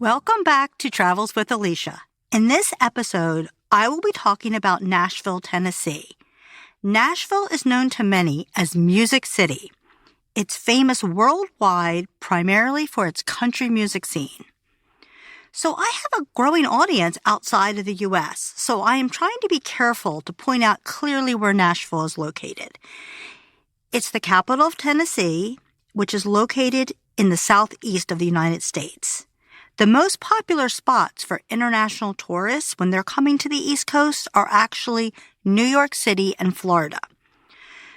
Welcome back to Travels with Alicia. In this episode, I will be talking about Nashville, Tennessee. Nashville is known to many as Music City. It's famous worldwide primarily for its country music scene. So I have a growing audience outside of the U.S., so I am trying to be careful to point out clearly where Nashville is located. It's the capital of Tennessee, which is located in the southeast of the United States. The most popular spots for international tourists when they're coming to the East Coast are actually New York City and Florida.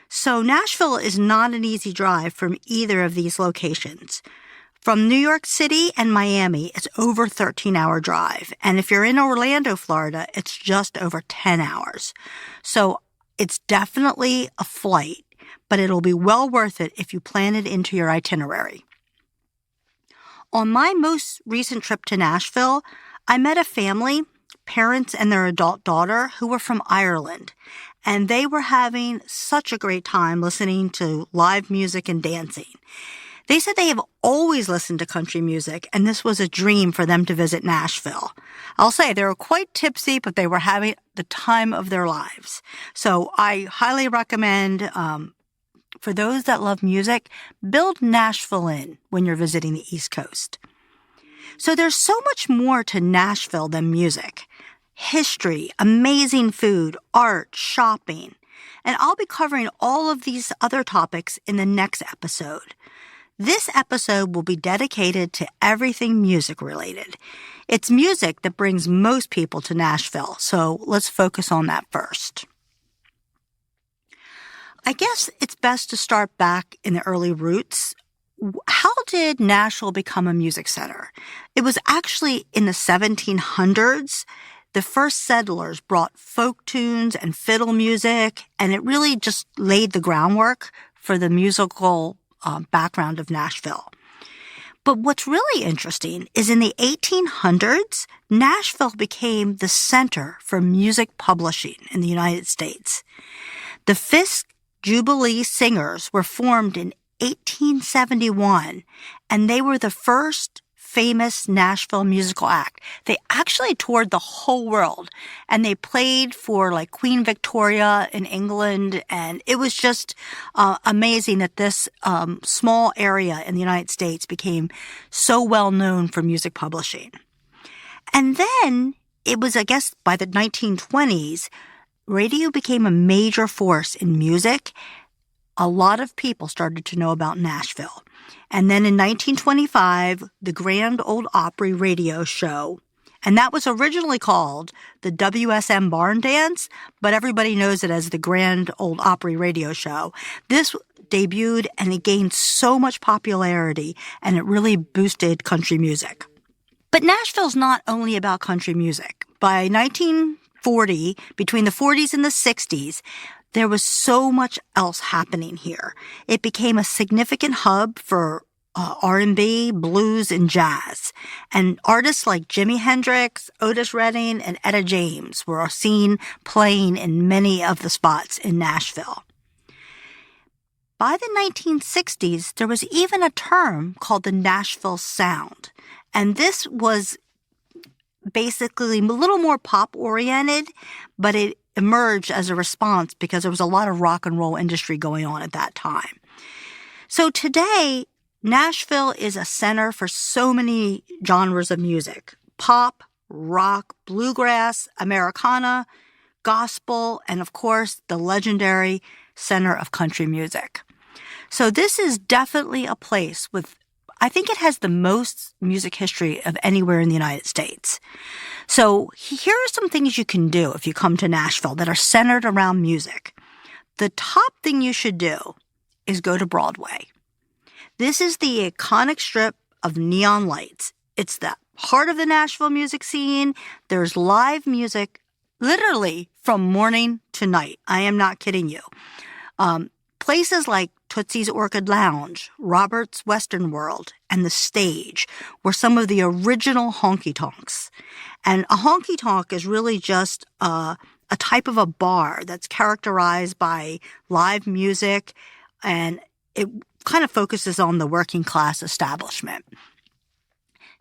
So Nashville is not an easy drive from either of these locations. From New York City and Miami, it's over a 13-hour drive. And if you're in Orlando, Florida, it's just over 10 hours. So it's definitely a flight, but it'll be well worth it if you plan it into your itinerary. On my most recent trip to Nashville, I met a family, parents and their adult daughter, who were from Ireland. And they were having such a great time listening to live music and dancing. They said they have always listened to country music, and this was a dream for them to visit Nashville. I'll say they were quite tipsy, but they were having the time of their lives. So I highly recommend, for those that love music, build Nashville in when you're visiting the East Coast. So there's so much more to Nashville than music. History, amazing food, art, shopping. And I'll be covering all of these other topics in the next episode. This episode will be dedicated to everything music related. It's music that brings most people to Nashville, so let's focus on that first. I guess it's best to start back in the early roots. How did Nashville become a music center? It was actually in the 1700s. The first settlers brought folk tunes and fiddle music, and it really just laid the groundwork for the musical background of Nashville. But what's really interesting is in the 1800s, Nashville became the center for music publishing in the United States. The Fisk Jubilee Singers were formed in 1871, and they were the first famous Nashville musical act. They actually toured the whole world, and they played for like Queen Victoria in England, and it was just amazing that this small area in the United States became so well known for music publishing. And then it was, I guess, by the 1920s, radio became a major force in music. A lot of people started to know about Nashville. And then in 1925, the Grand Ole Opry radio show, and that was originally called the WSM Barn Dance, but everybody knows it as the Grand Ole Opry radio show. This debuted and it gained so much popularity, and it really boosted country music. But Nashville's not only about country music. By 1940, between the 40s and the 60s, there was so much else happening here. It became a significant hub for R&B, blues, and jazz. And artists like Jimi Hendrix, Otis Redding, and Etta James were seen playing in many of the spots in Nashville. By the 1960s, there was even a term called the Nashville Sound. And this was basically a little more pop-oriented, but it emerged as a response because there was a lot of rock and roll industry going on at that time. So today, Nashville is a center for so many genres of music: pop, rock, bluegrass, Americana, gospel, and of course, the legendary center of country music. So this is definitely a place with, I think it has the most music history of anywhere in the United States. So here are some things you can do if you come to Nashville that are centered around music. The top thing you should do is go to Broadway. This is the iconic strip of neon lights. It's the heart of the Nashville music scene. There's live music literally from morning to night. I am not kidding you. Places like Tootsie's Orchid Lounge, Robert's Western World, and The Stage were some of the original honky-tonks. And a honky-tonk is really just a type of a bar that's characterized by live music, and it kind of focuses on the working class establishment.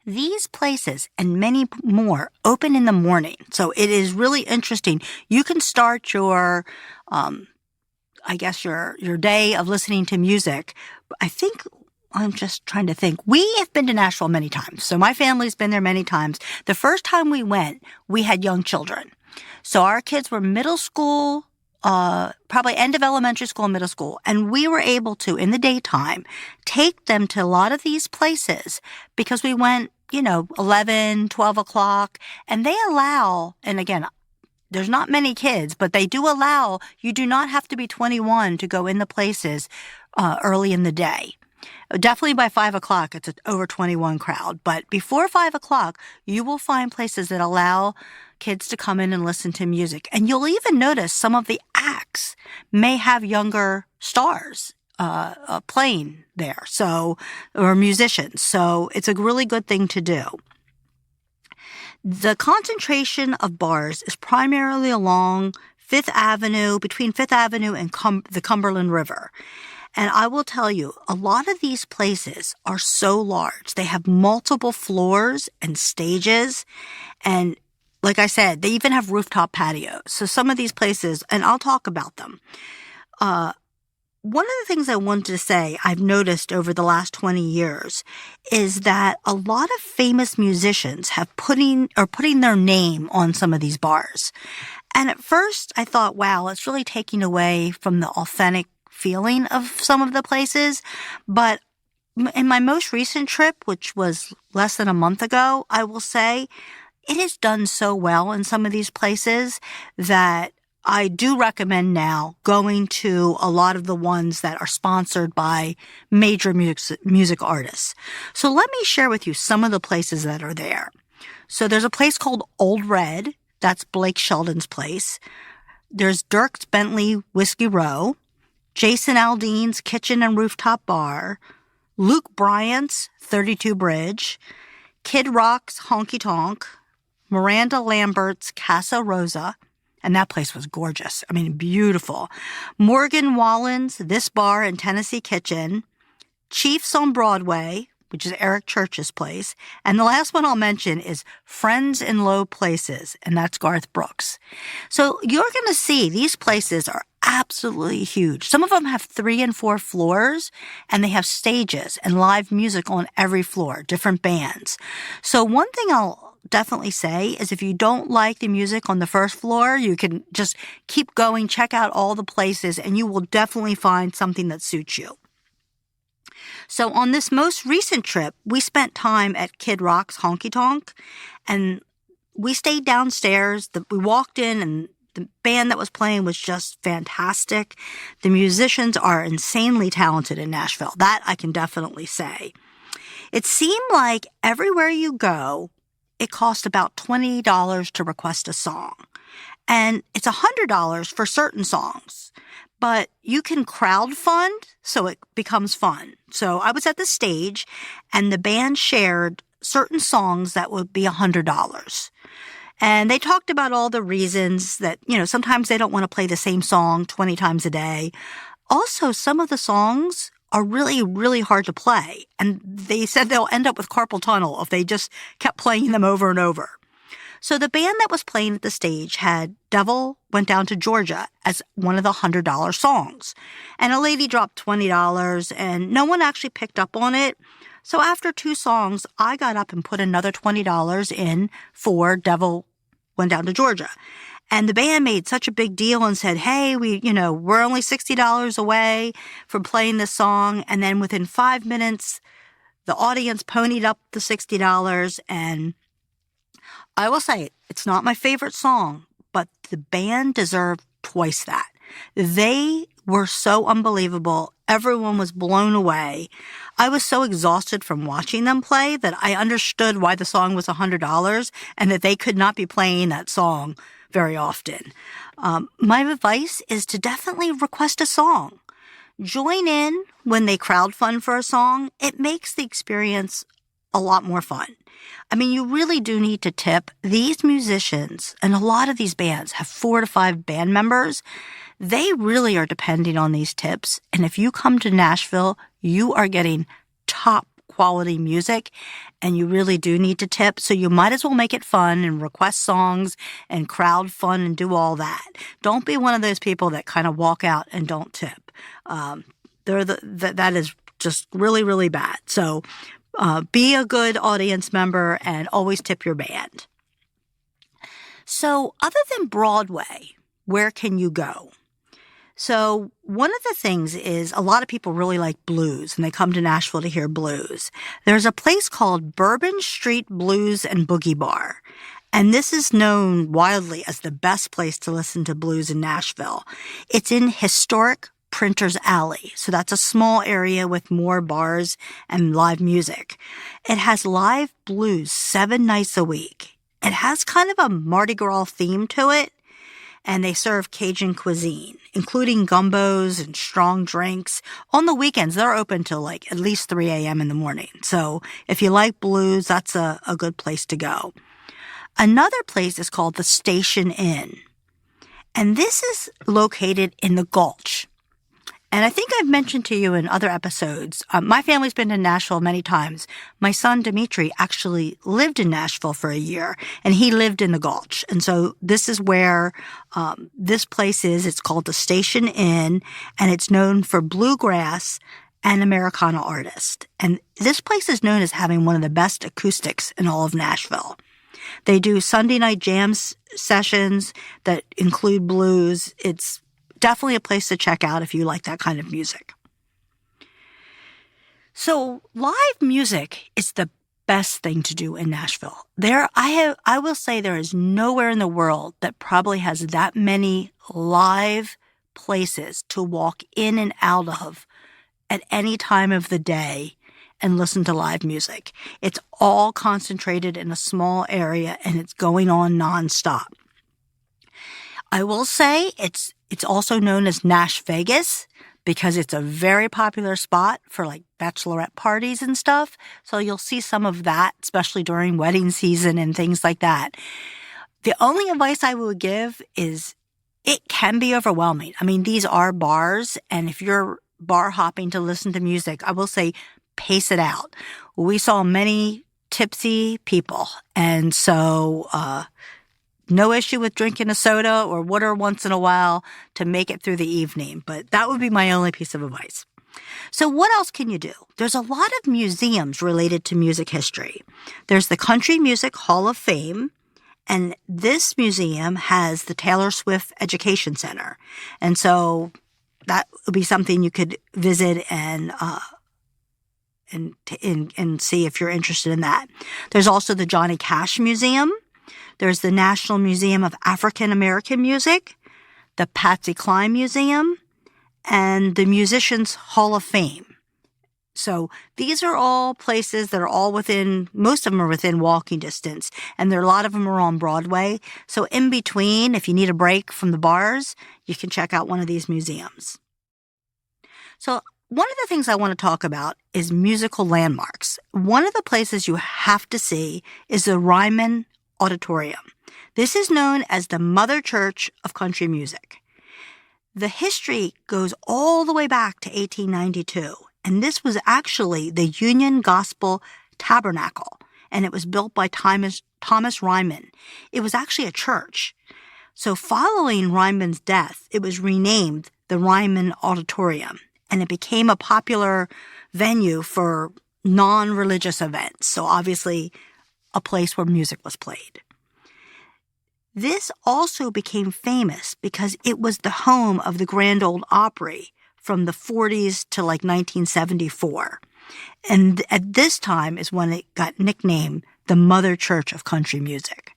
These places and many more open in the morning. So it is really interesting. You can start your, your day of listening to music. I'm just trying to think. We have been to Nashville many times. So my family's been there many times. The first time we went, we had young children. So our kids were middle school, probably end of elementary school, middle school. And we were able to, in the daytime, take them to a lot of these places because we went, 11, 12 o'clock. And they allow, and again, there's not many kids, but they do allow, you do not have to be 21 to go in the places early in the day. Definitely by 5 o'clock, it's an over 21 crowd. But before 5 o'clock, you will find places that allow kids to come in and listen to music. And you'll even notice some of the acts may have younger stars playing there, or musicians. So it's a really good thing to do. The concentration of bars is primarily along Fifth Avenue, between Fifth Avenue and the Cumberland River. And I will tell you, a lot of these places are so large. They have multiple floors and stages. And like I said, they even have rooftop patios. So some of these places, and I'll talk about them. One of the things I wanted to say I've noticed over the last 20 years is that a lot of famous musicians have putting their name on some of these bars. And at first I thought, wow, it's really taking away from the authentic feeling of some of the places. But in my most recent trip, which was less than a month ago, I will say it has done so well in some of these places that I do recommend now going to a lot of the ones that are sponsored by major music artists. So let me share with you some of the places that are there. So there's a place called Old Red. That's Blake Shelton's place. There's Dierks Bentley Whiskey Row, Jason Aldean's Kitchen and Rooftop Bar, Luke Bryant's 32 Bridge, Kid Rock's Honky Tonk, Miranda Lambert's Casa Rosa, and that place was gorgeous. I mean, beautiful. Morgan Wallen's This Bar and Tennessee Kitchen, Chiefs on Broadway, which is Eric Church's place. And the last one I'll mention is Friends in Low Places, and that's Garth Brooks. So you're going to see these places are absolutely huge. Some of them have 3 and 4 floors, and they have stages and live music on every floor, different bands. So one thing I'll definitely say is if you don't like the music on the first floor, you can just keep going, check out all the places, and you will definitely find something that suits you. So on this most recent trip, we spent time at Kid Rock's Honky Tonk, and we stayed downstairs. We walked in, and the band that was playing was just fantastic. The musicians are insanely talented in Nashville. That I can definitely say. It seemed like everywhere you go, it cost about $20 to request a song. And it's $100 for certain songs. But you can crowdfund, so it becomes fun. So I was at the stage, and the band shared certain songs that would be $100. And they talked about all the reasons that, sometimes they don't want to play the same song 20 times a day. Also, some of the songs are really, really hard to play. And they said they'll end up with carpal tunnel if they just kept playing them over and over. So the band that was playing at the stage had Devil Went Down to Georgia as one of the $100 songs. And a lady dropped $20, and no one actually picked up on it. So after 2 songs, I got up and put another $20 in for Devil Went Down to Georgia. And the band made such a big deal and said, hey, we're only $60 away from playing this song. And then within 5 minutes, the audience ponied up the $60. And I will say, it's not my favorite song, but the band deserved twice that. They were so unbelievable. Everyone was blown away. I was so exhausted from watching them play that I understood why the song was $100 and that they could not be playing that song very often. My advice is to definitely request a song. Join in when they crowdfund for a song. It makes the experience a lot more fun. I mean, you really do need to tip. These musicians and a lot of these bands have 4 to 5 band members. They really are depending on these tips. And if you come to Nashville, you are getting top quality music, and you really do need to tip. So you might as well make it fun and request songs and crowd fun and do all that. Don't be one of those people that kind of walk out and don't tip. That is just really, really bad. So be a good audience member and always tip your band. So other than Broadway, where can you go? So one of the things is a lot of people really like blues, and they come to Nashville to hear blues. There's a place called Bourbon Street Blues and Boogie Bar, and this is known widely as the best place to listen to blues in Nashville. It's in historic Printers Alley, so that's a small area with more bars and live music. It has live blues 7 nights a week. It has kind of a Mardi Gras theme to it. And they serve Cajun cuisine, including gumbos and strong drinks. On the weekends, they're open till like at least 3 a.m. in the morning. So if you like blues, that's a good place to go. Another place is called the Station Inn. And this is located in the Gulch. And I think I've mentioned to you in other episodes, my family's been to Nashville many times. My son, Dimitri, actually lived in Nashville for a year, and he lived in the Gulch. And so this is where this place is. It's called the Station Inn, and it's known for bluegrass and Americana artists. And this place is known as having one of the best acoustics in all of Nashville. They do Sunday night jam sessions that include blues. It's definitely a place to check out if you like that kind of music. So live music is the best thing to do in Nashville. I will say there is nowhere in the world that probably has that many live places to walk in and out of at any time of the day and listen to live music. It's all concentrated in a small area, and it's going on nonstop. I will say it's also known as Nash Vegas because it's a very popular spot for like bachelorette parties and stuff. So you'll see some of that, especially during wedding season and things like that. The only advice I would give is it can be overwhelming. I mean, these are bars, and if you're bar hopping to listen to music, I will say pace it out. We saw many tipsy people, and so no issue with drinking a soda or water once in a while to make it through the evening, but that would be my only piece of advice. So what else can you do? There's a lot of museums related to music history. There's the Country Music Hall of Fame, and this museum has the Taylor Swift Education Center. And so that would be something you could visit and see if you're interested in that. There's also the Johnny Cash Museum. There's the National Museum of African American Music, the Patsy Cline Museum, and the Musicians Hall of Fame. So these are all places that are all most of them are within walking distance, and a lot of them are on Broadway. So in between, if you need a break from the bars, you can check out one of these museums. So one of the things I want to talk about is musical landmarks. One of the places you have to see is the Ryman Auditorium. This is known as the Mother Church of Country Music. The history goes all the way back to 1892, and this was actually the Union Gospel Tabernacle, and it was built by Thomas Ryman. It was actually a church. So following Ryman's death, it was renamed the Ryman Auditorium, and it became a popular venue for non-religious events. So obviously a place where music was played. This also became famous because it was the home of the Grand Ole Opry from the 40s to like 1974. And at this time is when it got nicknamed the Mother Church of Country Music.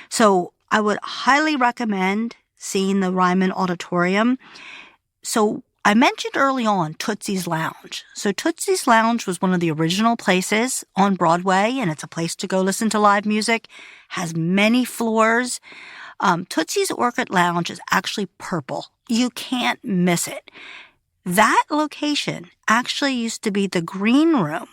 So I would highly recommend seeing the Ryman Auditorium. So I mentioned early on Tootsie's Lounge. So Tootsie's Lounge was one of the original places on Broadway, and it's a place to go listen to live music. Has many floors. Tootsie's Orchid Lounge is actually purple. You can't miss it. That location actually used to be the green room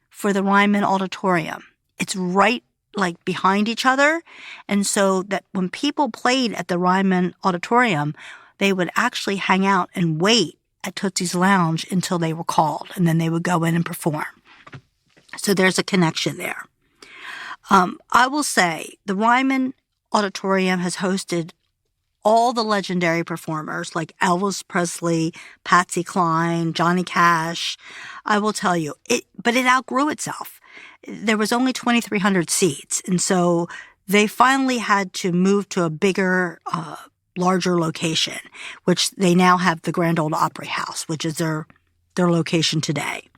for the Ryman Auditorium. It's right like behind each other. And so that when people played at the Ryman Auditorium, they would actually hang out and wait at Tootsie's Lounge until they were called, and then they would go in and perform. So there's a connection there. I will say the Ryman Auditorium has hosted all the legendary performers like Elvis Presley, Patsy Cline, Johnny Cash. I will tell you, but it outgrew itself. There was only 2,300 seats, and so they finally had to move to a bigger, larger location, which they now have the Grand Ole Opry House, which is their location today.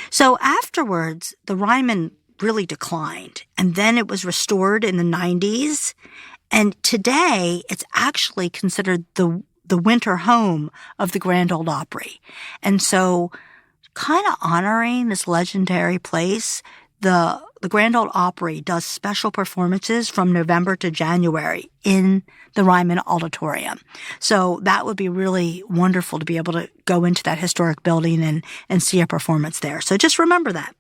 So afterwards, the Ryman really declined, and then it was restored in the 90s. And today, it's actually considered the winter home of the Grand Ole Opry. And so, kind of honoring this legendary place, the Grand Ole Opry does special performances from November to January in the Ryman Auditorium. So that would be really wonderful to be able to go into that historic building and see a performance there. So just remember that.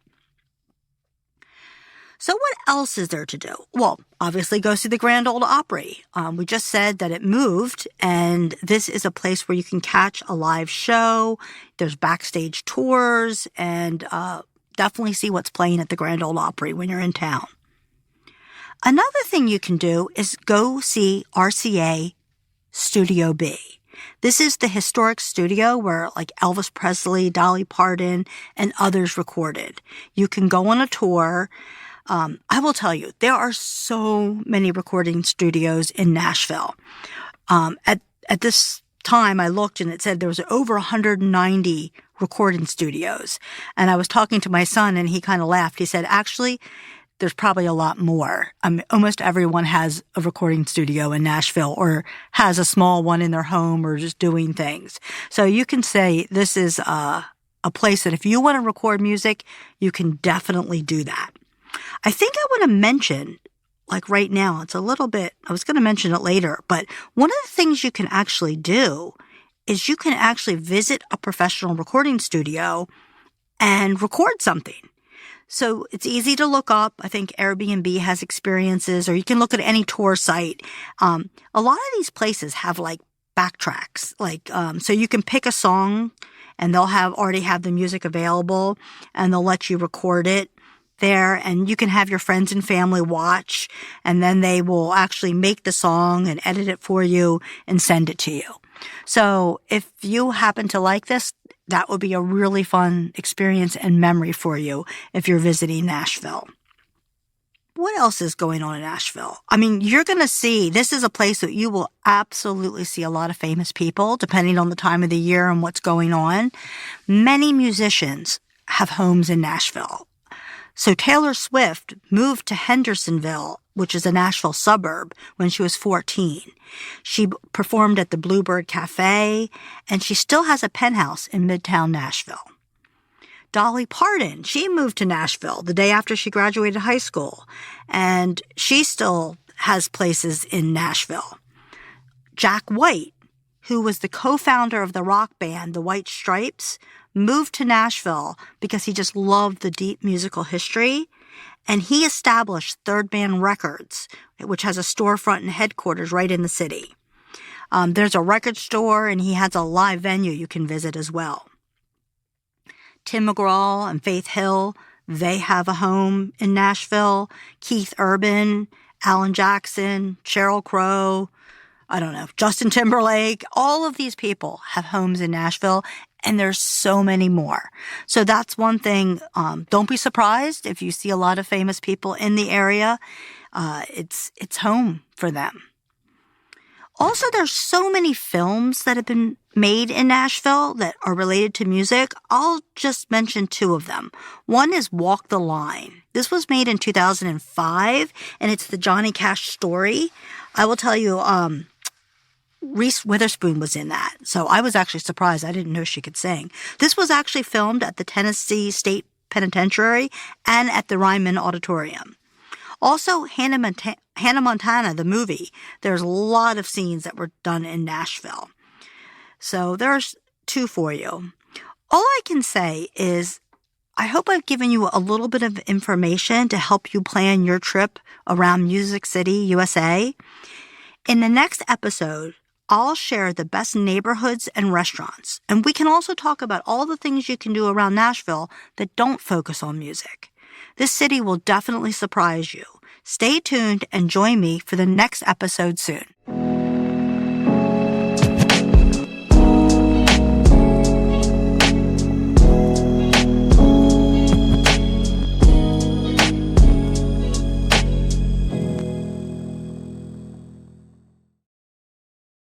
So what else is there to do? Well, obviously go see the Grand Ole Opry. We just said that it moved, and this is a place where you can catch a live show. There's backstage tours, and definitely see what's playing at the Grand Ole Opry when you're in town. Another thing you can do is go see RCA Studio B. This is the historic studio where like Elvis Presley, Dolly Parton, and others recorded. You can go on a tour. I will tell you, there are so many recording studios in Nashville. At this time, I looked and it said there was over 190 recording studios. And I was talking to my son and he kind of laughed. He said, actually, there's probably a lot more. Almost everyone has a recording studio in Nashville or has a small one in their home or just doing things. So you can say this is a place that if you want to record music, you can definitely do that. I think I want to mention, like right now, it's a little bit, I was going to mention it later, but one of the things you can actually do is you can actually visit a professional recording studio and record something. So it's easy to look up. I think Airbnb has experiences, or you can look at any tour site. A lot of these places have like backtracks, so you can pick a song and they'll already have the music available and they'll let you record it there, and you can have your friends and family watch, and then they will actually make the song and edit it for you and send it to you. So if you happen to like this, that would be a really fun experience and memory for you if you're visiting Nashville. What else is going on in Nashville? I mean, you're going to see, this is a place that you will absolutely see a lot of famous people, depending on the time of the year and what's going on. Many musicians have homes in Nashville. So Taylor Swift moved to Hendersonville, which is a Nashville suburb, when she was 14. She performed at the Bluebird Cafe, and she still has a penthouse in Midtown Nashville. Dolly Parton, she moved to Nashville the day after she graduated high school, and she still has places in Nashville. Jack White, who was the co-founder of the rock band The White Stripes, moved to Nashville because he just loved the deep musical history, and he established Third Man Records, which has a storefront and headquarters right in the city. There's a record store, and he has a live venue you can visit as well. Tim McGraw and Faith Hill, they have a home in Nashville. Keith Urban, Alan Jackson, Sheryl Crow, Justin Timberlake, all of these people have homes in Nashville, and there's so many more. So that's one thing. Don't be surprised if you see a lot of famous people in the area. It's home for them. Also, there's so many films that have been made in Nashville that are related to music. I'll just mention two of them. One is Walk the Line. This was made in 2005, and it's the Johnny Cash story. I will tell you, Reese Witherspoon was in that. So I was actually surprised. I didn't know she could sing. This was actually filmed at the Tennessee State Penitentiary and at the Ryman Auditorium. Also, Hannah Montana, the movie, there's a lot of scenes that were done in Nashville. So there's two for you. All I can say is I hope I've given you a little bit of information to help you plan your trip around Music City, USA. In the next episode, I'll share the best neighborhoods and restaurants. And we can also talk about all the things you can do around Nashville that don't focus on music. This city will definitely surprise you. Stay tuned and join me for the next episode soon.